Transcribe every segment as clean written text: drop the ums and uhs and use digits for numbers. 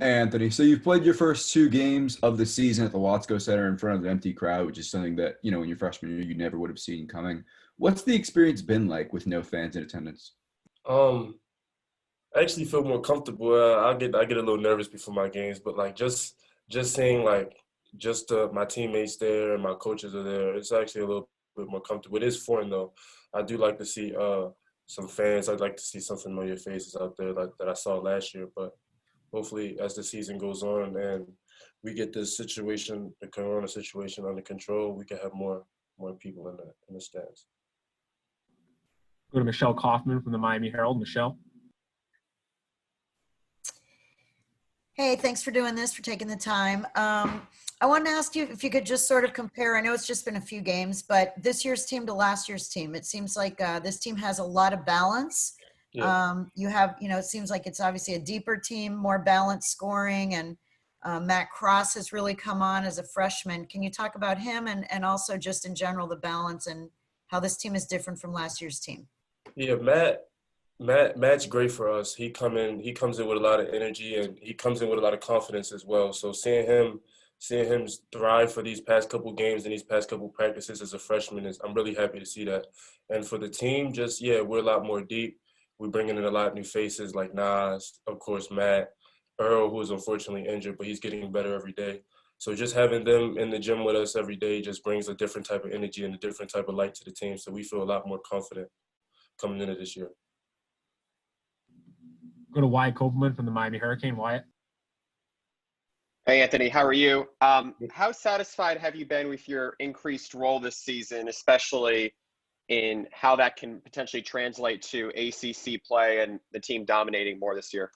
Hey, Anthony, so you've played your first two games of the season at the Watsco Center in front of an empty crowd, which is something that, in your freshman year, you never would have seen coming. What's the experience been like with no fans in attendance? Um, I actually feel more comfortable. I get a little nervous before my games, but like just seeing like just my teammates there and my coaches are there, it's actually a little bit more comfortable. It is foreign though. I do like to see some fans. I'd like to see some familiar faces out there like that I saw last year. But hopefully, as the season goes on and we get this situation, the Corona situation under control, we can have more people in the stands. Go to Michelle Kaufman from the Miami Herald. Michelle. Hey, thanks for doing this, for taking the time. I wanted to ask you if you could just sort of compare. I know it's just been a few games, but this year's team to last year's team. It seems like this team has a lot of balance. Yeah. You have, it seems like it's obviously a deeper team, more balanced scoring, and Matt Cross has really come on as a freshman. Can you talk about him and also just in general the balance and how this team is different from last year's team? Yeah, Matt's great for us. He comes in with a lot of energy and he comes in with a lot of confidence as well. So seeing him thrive for these past couple games and these past couple practices as a freshman I'm really happy to see that. And for the team, just yeah, we're a lot more deep. We're bringing in a lot of new faces like Nas, of course, Matt, Earl, who is unfortunately injured, but he's getting better every day. So just having them in the gym with us every day just brings a different type of energy and a different type of light to the team. So we feel a lot more confident coming into this year. Go to Wyatt Copeland from the Miami Hurricane. Wyatt. Hey, Anthony, how are you? How satisfied have you been with your increased role this season, especially in how that can potentially translate to ACC play and the team dominating more this year?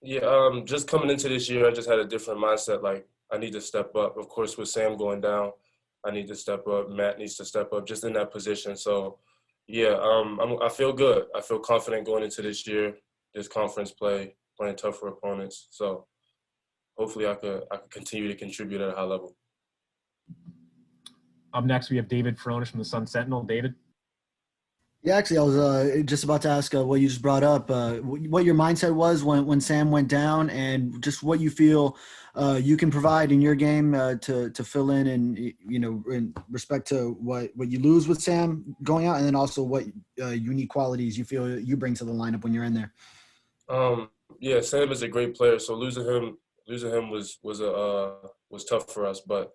Yeah, just coming into this year, I just had a different mindset. Like, I need to step up. Of course, with Sam going down, I need to step up. Matt needs to step up just in that position. So, yeah, I feel good. I feel confident going into this year, this conference play, playing tougher opponents. So, hopefully, I could continue to contribute at a high level. Up next, we have David Feronish from the Sun Sentinel. David. Yeah, actually, I was just about to ask what you just brought up, what your mindset was when Sam went down, and just what you feel you can provide in your game to fill in, and in respect to what you lose with Sam going out, and then also what unique qualities you feel you bring to the lineup when you're in there. Yeah, Sam is a great player, so losing him was tough for us, but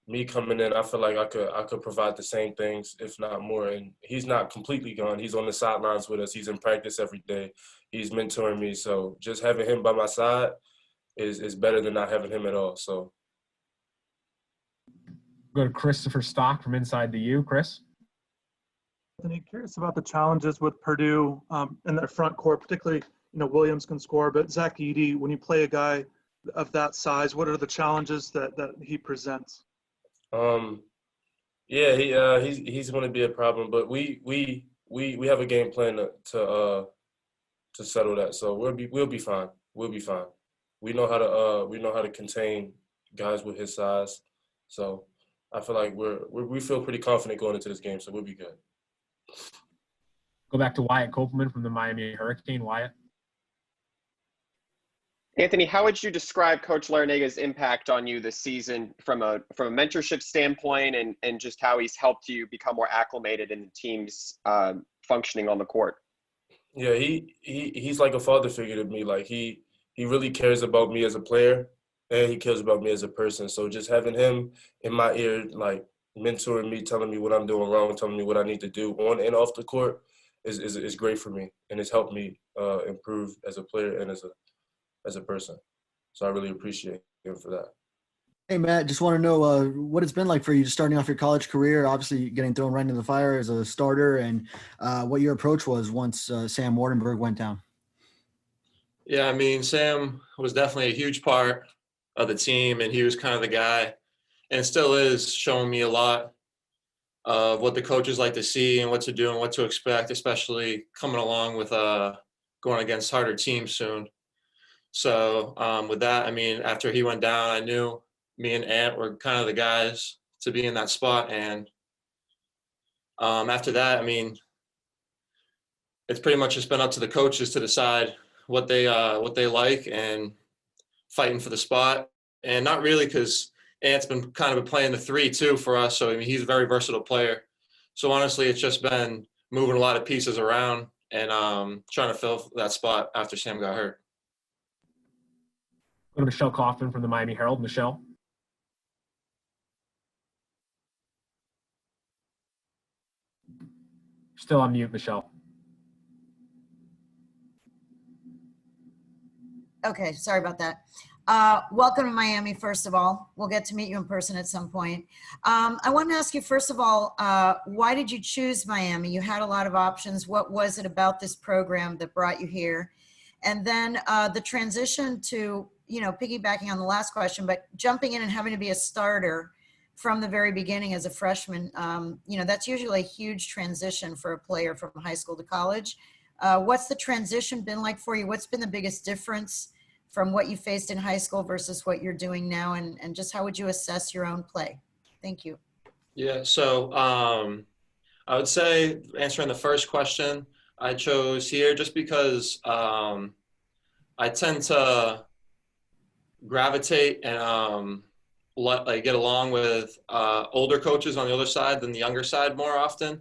me coming in, I feel like I could provide the same things, if not more. And he's not completely gone. He's on the sidelines with us. He's in practice every day. He's mentoring me. So just having him by my side is better than not having him at all. So Go to Christopher Stock from Inside the U. Chris. Anthony, curious about the challenges with Purdue in their front court, particularly, Williams can score, but Zach Edey, when you play a guy of that size, what are the challenges that he presents? Yeah, he's going to be a problem, but we have a game plan to settle that. So we'll be fine. We'll be fine. We know how to contain guys with his size. So I feel like we feel pretty confident going into this game. So we'll be good. Go back to Wyatt Copeland from the Miami Hurricane. Wyatt. Anthony, how would you describe Coach Larinaga's impact on you this season from a mentorship standpoint and just how he's helped you become more acclimated in the team's functioning on the court? Yeah, he's like a father figure to me. Like he really cares about me as a player and he cares about me as a person. So just having him in my ear, like mentoring me, telling me what I'm doing wrong, telling me what I need to do on and off the court is great for me. And it's helped me improve as a player and as a person. So I really appreciate him for that. Hey, Matt, just want to know what it's been like for you just starting off your college career, obviously getting thrown right into the fire as a starter, and what your approach was once Sam Wardenberg went down. Yeah, I mean, Sam was definitely a huge part of the team, and he was kind of the guy, and still is, showing me a lot of what the coaches like to see and what to do and what to expect, especially coming along with going against harder teams soon. So with that, I mean, after he went down, I knew me and Ant were kind of the guys to be in that spot. And after that, I mean, it's pretty much just been up to the coaches to decide what they like. And fighting for the spot. And not really, because Ant's been kind of playing the 3 too for us. So I mean, he's a very versatile player. So honestly, it's just been moving a lot of pieces around and trying to fill that spot after Sam got hurt. Go to Michelle Kaufman from the Miami Herald. Michelle. Still on mute, Michelle. Okay, sorry about that. Welcome to Miami, first of all. We'll get to meet you in person at some point. I want to ask you, first of all, why did you choose Miami? You had a lot of options. What was it about this program that brought you here? And then the transition to, piggybacking on the last question, but jumping in and having to be a starter from the very beginning as a freshman, that's usually a huge transition for a player from high school to college. What's the transition been like for you? What's been the biggest difference from what you faced in high school versus what you're doing now? And just how would you assess your own play? Thank you. Yeah, so I would say, answering the first question, I chose here just because I tend to gravitate and get along with older coaches on the other side than the younger side more often.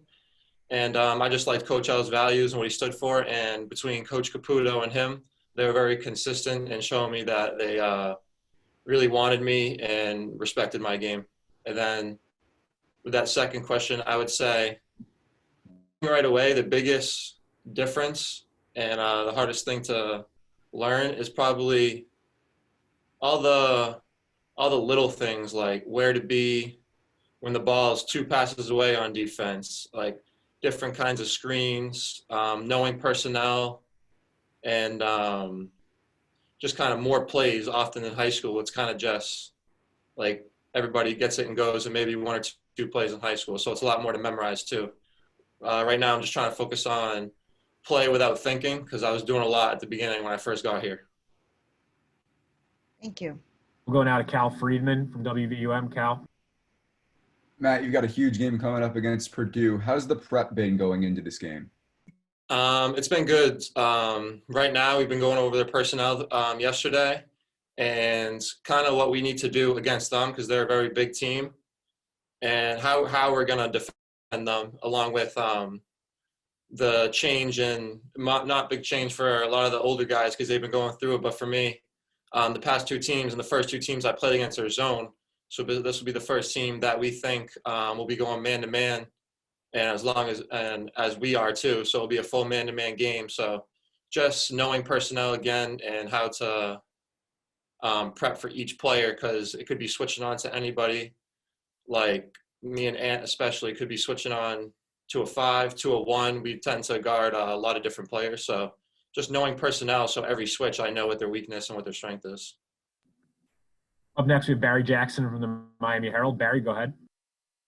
And I just liked Coach L's values and what he stood for. And between Coach Caputo and him, they were very consistent and showing me that they really wanted me and respected my game. And then with that second question, I would say right away, the biggest difference and the hardest thing to learn is probably all the little things, like where to be when the ball is 2 passes away on defense, like different kinds of screens, knowing personnel, and just kind of more plays. Often in high school, it's kind of just like everybody gets it and goes, and maybe 1 or 2 plays in high school. So it's a lot more to memorize too. Right now, I'm just trying to focus on play without thinking, because I was doing a lot at the beginning when I first got here. Thank you. We'll go now to Cal Friedman from WVUM. Cal. Matt, you've got a huge game coming up against Purdue. How's the prep been going into this game? It's been good. Right now, we've been going over their personnel yesterday and kind of what we need to do against them, because they're a very big team, and how we're going to defend them, along with the change in, not big change for a lot of the older guys because they've been going through it, but for me, the past 2 teams and the first 2 teams I played against are zone. So this will be the first team that we think will be going man-to-man, and as we are too. So it'll be a full man-to-man game. So just knowing personnel again and how to prep for each player, because it could be switching on to anybody. Like me and Ant especially could be switching on to a 5, to a 1. We tend to guard a lot of different players. So just knowing personnel, so every switch I know what their weakness and what their strength is. Up next, we have Barry Jackson from the Miami Herald. Barry, go ahead.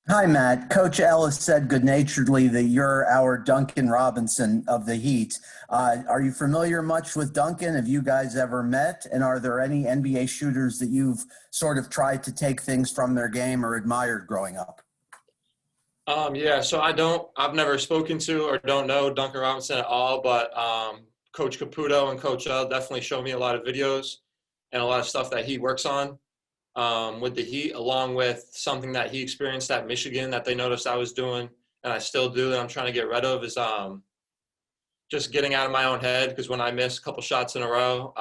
Hi, Matt. Coach Ellis said good-naturedly that you're our Duncan Robinson of the Heat. Are you familiar much with Duncan? Have you guys ever met? And are there any NBA shooters that you've sort of tried to take things from their game or admired growing up? Yeah, so I've never spoken to or don't know Duncan Robinson at all, but Coach Caputo and Coach L definitely showed me a lot of videos and a lot of stuff that he works on with the Heat, along with something that he experienced at Michigan that they noticed I was doing and I still do that I'm trying to get rid of, is just getting out of my own head, because when I miss a couple shots in a row,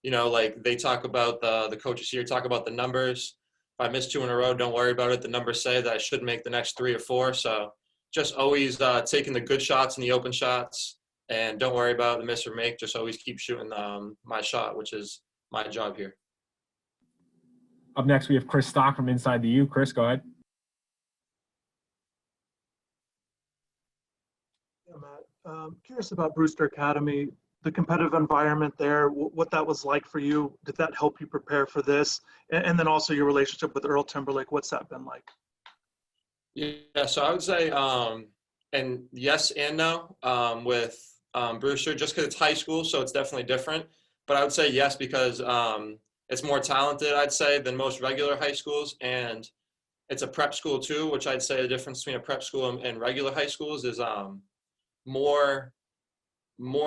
like they talk about the coaches here talk about the numbers. If I miss 2 in a row, don't worry about it. The numbers say that I should make the next 3 or 4. So just always taking the good shots and the open shots, and don't worry about the miss or make. Just always keep shooting my shot, which is my job here. Up next, we have Chris Stock from Inside the U. Chris, go ahead. Yeah, Matt. Curious about Brewster Academy, the competitive environment there, what that was like for you. Did that help you prepare for this? And then also your relationship with Earl Timberlake, what's that been like? Yeah, so I would say, and yes and no with Brewster, just because it's high school, so it's definitely different. But I would say yes, because it's more talented, I'd say, than most regular high schools. And it's a prep school too, which I'd say the difference between a prep school and regular high schools is more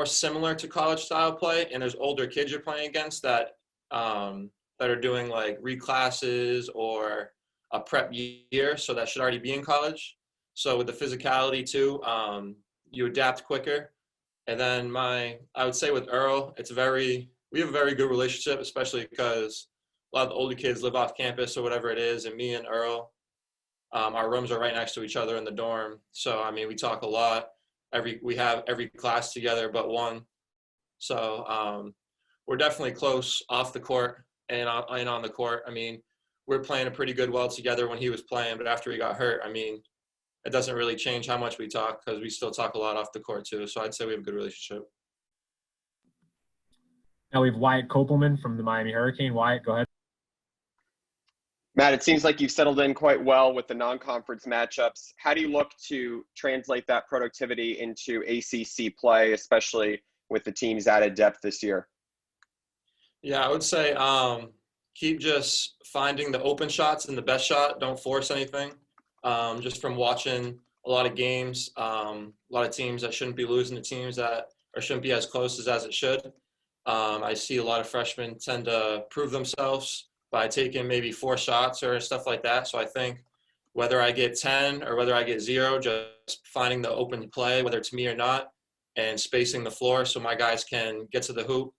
similar to college style play. And there's older kids you're playing against that that are doing like reclasses or a prep year, so that should already be in college. So with the physicality too, you adapt quicker. And then I would say with Earl, we have a very good relationship, especially because a lot of the older kids live off campus or whatever it is. And me and Earl, our rooms are right next to each other in the dorm. So, I mean, we talk a lot. We have every class together but one. So we're definitely close off the court and on the court. I mean, we're playing pretty well together when he was playing, but after he got hurt, I mean, it doesn't really change how much we talk because we still talk a lot off the court too. So I'd say we have a good relationship. Now we have Wyatt Copeland from the Miami Hurricane. Wyatt, go ahead. Matt, it seems like you've settled in quite well with the non-conference matchups. How do you look to translate that productivity into ACC play, especially with the team's added depth this year? Yeah, I would say keep just finding the open shots and the best shot. Don't force anything. Just from watching a lot of games, a lot of teams that shouldn't be losing to teams that or shouldn't be as close as it should. I see a lot of freshmen tend to prove themselves by taking maybe 4 shots or stuff like that. So I think whether I get 10 or whether I get 0, just finding the open play, whether it's me or not, and spacing the floor so my guys can get to the hoop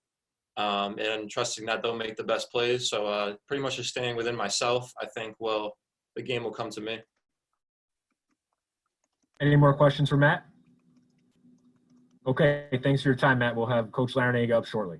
and trusting that they'll make the best plays. So pretty much just staying within myself, I think the game will come to me. Any more questions for Matt? Okay, thanks for your time, Matt. We'll have Coach Larinaga up shortly.